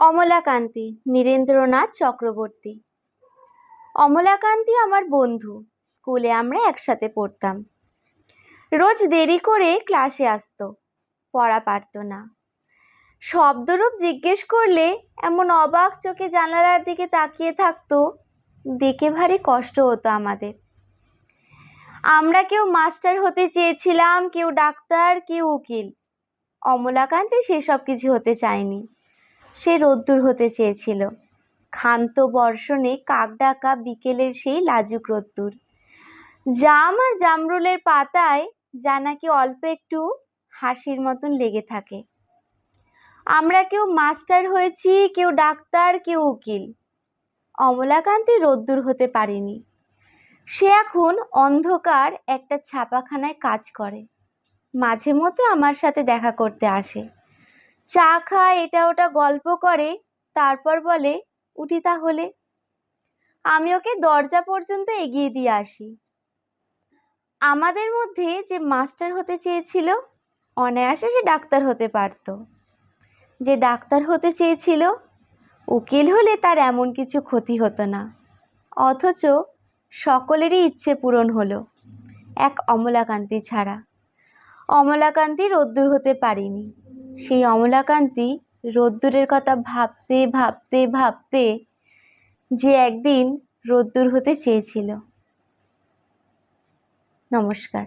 অমলাকান্তি নীরেন্দ্রনাথ চক্রবর্তী। অমলাকান্তি আমার বন্ধু। স্কুলে আমরা একসাথে পড়তাম। রোজ দেরি করে ক্লাসে আসতো, পড়া পারত না। শব্দরূপ জিজ্ঞেস করলে এমন অবাক চোখে জানালার দিকে তাকিয়ে থাকতো, দেখে ভারী কষ্ট হতো আমাদের। আমরা কেউ মাস্টার হতে চেয়েছিলাম, কেউ ডাক্তার, কেউ উকিল। অমলাকান্তি সেসব কিছু হতে চায়নি। সে রোদ্দুর হতে চেয়েছিল, ক্ষান্ত বর্ষণে কাক ডাকা বিকেলের সেই লাজুক রোদ্দুর। জাম আর জামরুলের পাতায় যা নাকি অল্প একটু হাসির মতন লেগে থাকে। আমরা কেউ মাস্টার হয়েছি, কেউ ডাক্তার, কেউ উকিল। অমলাকান্তি রোদ্দুর হতে পারেনি। সে এখন অন্ধকার একটা ছাপাখানায় কাজ করে। মাঝে মধ্যে আমার সাথে দেখা করতে আসে, চা খায়, এটা ওটা গল্প করে, তারপর বলে উঠি তাহলে। আমি ওকে দরজা পর্যন্ত এগিয়ে দিয়ে আসি। আমাদের মধ্যে যে মাস্টার হতে চেয়েছিল, অনায়াসে সে ডাক্তার হতে পারত। যে ডাক্তার হতে চেয়েছিল, উকিল হলে তার এমন কিছু ক্ষতি হতো না। অথচ সকলেরই ইচ্ছে পূরণ হলো, এক অমলাকান্তি ছাড়া। অমলাকান্তি রোদ্দুর হতে পারেনি। সেই অমলাকান্তি রোদ্দুরের কথা ভাবতে ভাবতে ভাবতে যে একদিন রোদ্দুর হতে চেয়েছিল। নমস্কার।